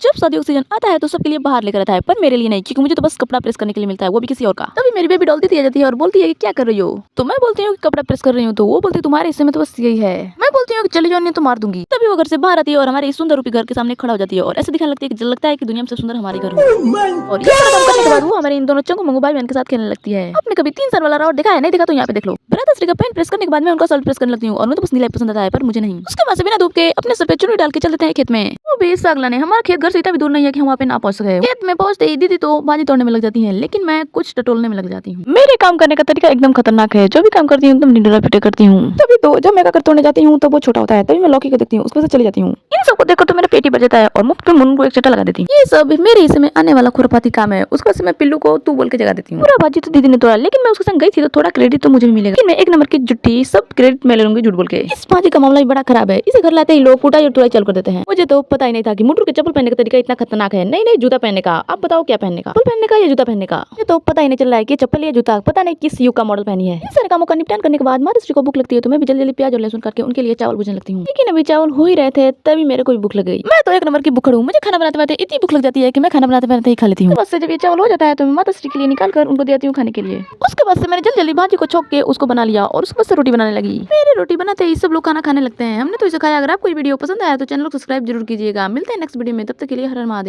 जब शादियों का सीजन आता है तो सबके लिए बाहर लेकर आता है, पर मेरे लिए नहीं, क्योंकि मुझे तो बस कपड़ा प्रेस करने के लिए मिलता है, वो भी किसी और का। तभी मेरी बेबी डॉल दी जाती है और बोलती है कि क्या कर रही हो। तो मैं बोलती हूँ कि कपड़ा प्रेस कर रही हूँ, तो वो बोलती है तुम्हारे हिस्से में तो बस यही है। मैं बोलती हूँ कि चली जाओ नहीं तो मार दूंगी। तभी वो घर से बाहर आती है और हमारे इस सुंदर रूपी घर के सामने खड़ा हो जाती है और ऐसे दिखने लगती है कि लगता है कि दुनिया में सबसे सुंदर हमारी घर हो। और ये सारा काम करने के बाद वो हमारे इन दोनों चंगू मंगू भाई बहन के साथ खेलने लगती है। आपने कभी 3 साल वाला राउंड देखा है? नहीं देखा तो यहाँ पे देख लो। भ्राताश्री का पैंट प्रेस करने के बाद मैं उनका शर्ट प्रेस करने लगती हूँ और मुझे तो बस नीला पसंद आता है, पर मुझे नहीं। उसके बाद से बिना धूप के अपने सर पे चुन्नी डाल के चल देते हैं खेत में। वो भी साग लाने। हमारा खेत घर से इतना भी दूर नहीं है कि हम वहाँ पे ना पहुँच सके। खेत में पहुँचते ही दीदी तो भाजी तोड़ने में लग जाती है, लेकिन मैं कुछ टटोलने में लग जाती हूँ। मेरे काम करने का तरीका एकदम खतरनाक है। जो भी काम करती हूँ एकदम निडरा पिटे करती हूँ। तभी तो जब मैं काकर तोड़ने जाती हूँ तो वो छोटा होता है, तभी मैं लौकी को देखती हूँ, उसके बाद चली जाती हूँ। इन सबको देखकर तो मेरा पेट ही भर जाता है और मुफ्त में मुन्नू को एक चटा लगा देती हूँ। ये सब मेरे हिस्से में आने वाला खुरपाती काम है। उसके बाद मैं पिल्लू को तू बोल के जगा देती हूँ। पूरा भाजी तो दीदी ने तोड़ा, लेकिन मैं उसके संग गई थी तो थोड़ा क्रेडिट तो मुझे भी मिलेगा। लेकिन मैं एक नंबर की जुट्टी, सब क्रेडिट मैं ले लूंगी झूठ बोल के। इस भाजी का मामला भी बड़ा खराब है। इसे घर लाते ही लोग फुटाई और तुड़ाई चल कर देते हैं। मुझे तो पता ही नहीं था कि मुटरू के चप्पल पहनने का तरीका इतना खतरनाक है। नहीं नहीं, जूता पहनने का। आप बताओ क्या पहनने का? चप्पल पहनने का या जूता पहनने का? ये तो पता ही नहीं चल रहा है कि चप्पल या जूता पता नहीं किस युग का मॉडल पहनी है। इन सारे कामों का निपटान करने के बाद माताश्री को भूख लगती है तो मैं भी जल्दी जल्दी प्याज और लहसुन काट के उनके लिए चावल भूजने लगती हूँ। लेकिन अभी चावल हो ही रहे थे तभी मेरे को भी भूख लग गई। मैं तो एक नंबर की भूखड़ हूँ। मुझे खाना बनाते बनाते इतनी भूख लग जाती है कि मैं खाना बनाते बनाते ही खा लेती हूँ। बस से जब ये चावल हो जाता है तो मैं माताश्री के लिए निकाल कर उनको देती हूँ खाने के लिए। उसके बाद से मैंने जल्दी जल्दी भाजी को छोक के उसको बना लिया और उसके बाद से रोटी बनाने लगी। मेरे रोटी बनाते ही सब लोग खाना खाने लगते हैं। हमने तो इसे खाया। अगर आपको ये वीडियो पसंद आया तो चैनल को सब्सक्राइब जरूर कीजिएगा। मिलते हैं नेक्स्ट वीडियो में, तब तक के लिए हर हर महादेव।